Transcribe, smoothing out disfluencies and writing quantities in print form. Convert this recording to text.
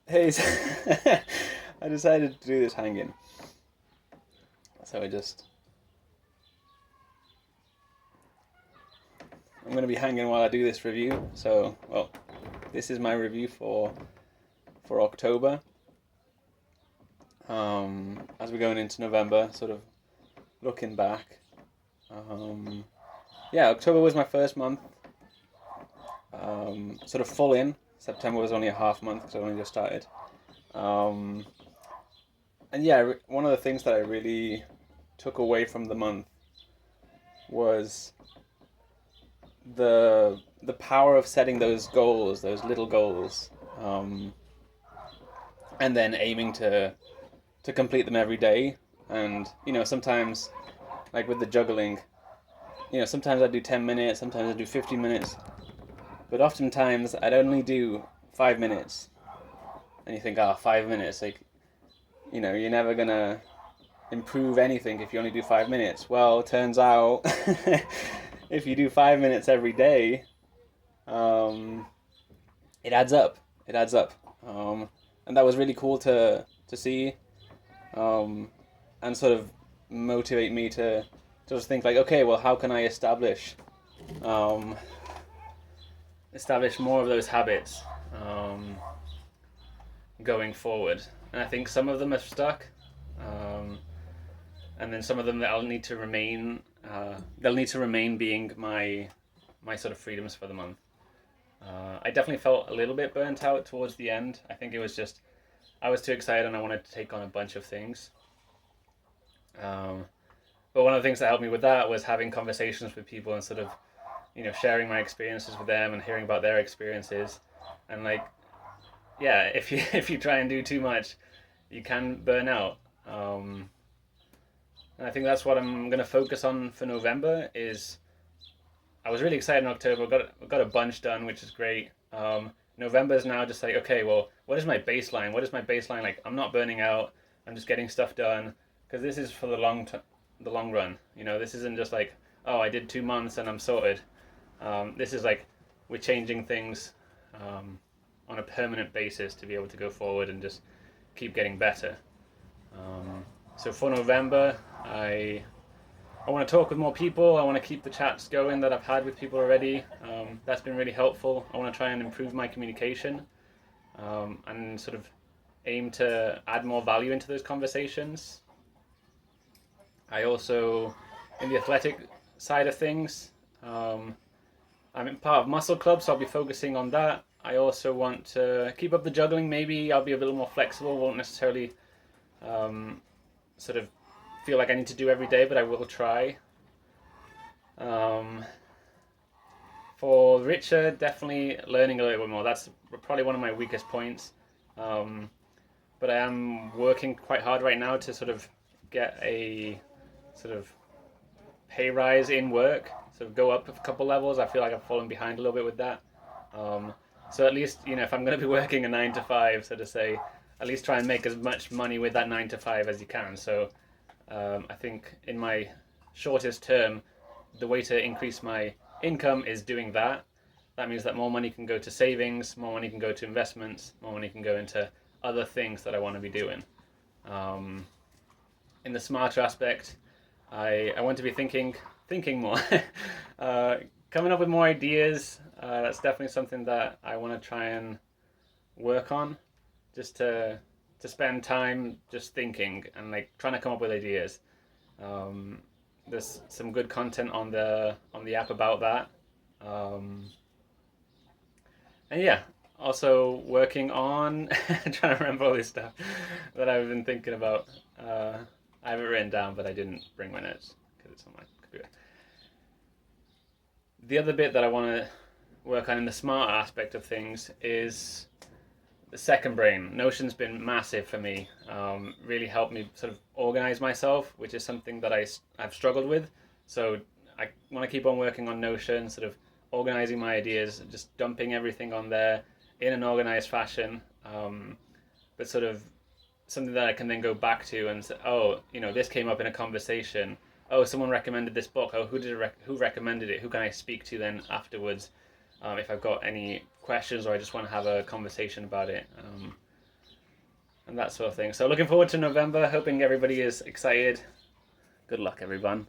Hey, I decided to do this hanging, so I'm going to be hanging while I do this review. So, well, this is my review for October. As we're going into November, sort of looking back. Um, yeah, October was my first month, sort of full in. September was only a half month because I only just started. Um, and yeah, one of the things that I really took away from the month was the power of setting those goals, those little goals, um, and then aiming to complete them every day. And sometimes, like with the juggling, sometimes I do 10 minutes, sometimes I do 50 minutes, but oftentimes I'd only do 5 minutes. And you think, 5 minutes, like you're never gonna improve anything if you only do 5 minutes. Well, it turns out if you do 5 minutes every day, um, it adds up. It adds up, and that was really cool to see, um, and sort of motivate me to just think like, okay, well, how can I um, establish more of those habits going forward? And I think some of them have stuck, um, and then some of them that'll need to remain. They'll need to remain being my sort of freedoms for the month. I definitely felt a little bit burnt out towards the end. I think it was just I was too excited and I wanted to take on a bunch of things. Um, but one of the things that helped me with that was having conversations with people and sort of sharing my experiences with them and hearing about their experiences. And like, yeah, if you if you try and do too much, you can burn out. And I think that's what I'm gonna focus on for November. Is I was really excited in October. Got a bunch done, which is great. November is now just like, okay, well, what is my baseline? What is my baseline? Like, I'm not burning out. I'm just getting stuff done because this is for the long run. This isn't just like, oh, I did 2 months and I'm sorted. This is like we're changing things on a permanent basis to be able to go forward and just keep getting better. Um, so for November, I want to talk with more people. I want to keep the chats going that I've had with people already. That's been really helpful. I want to try and improve my communication, and sort of aim to add more value into those conversations. I also, in the athletic side of things, I'm in part of Muscle Club, so I'll be focusing on that. I also want to keep up the juggling. Maybe I'll be a little more flexible. Won't necessarily sort of feel like I need to do every day, but I will try. Um, for Richard, definitely learning a little bit more. That's probably one of my weakest points. Um, but I am working quite hard right now to sort of get a sort of pay rise in work, sort of go up a couple levels. I feel like I've fallen behind a little bit with that. Um, so at least, if I'm going to be working a 9 to 5, so to say, at least try and make as much money with that 9 to 5 as you can. So I think in my shortest term, the way to increase my income is doing that. That means that more money can go to savings, more money can go to investments, more money can go into other things that I want to be doing. Um, in the smarter aspect, I want to be thinking more, uh, coming up with more ideas. That's definitely something that I want to try and work on, just to spend time just thinking and like trying to come up with ideas. Um, there's some good content on the app about that. Um, and yeah, also working on trying to remember all this stuff that I've been thinking about. I have it written down, but I didn't bring my notes because it's on my computer. The other bit that I want to work on in the smart aspect of things is the second brain. Notion's been massive for me. Really helped me sort of organize myself, which is something that I've struggled with. So I want to keep on working on Notion, sort of organizing my ideas, just dumping everything on there in an organized fashion, but sort of something that I can then go back to and say, oh, this came up in a conversation. Oh, someone recommended this book. Oh, who recommended it? Who can I speak to then afterwards, if I've got any questions or I just want to have a conversation about it. and that sort of thing. So looking forward to November, hoping everybody is excited. Good luck, everyone.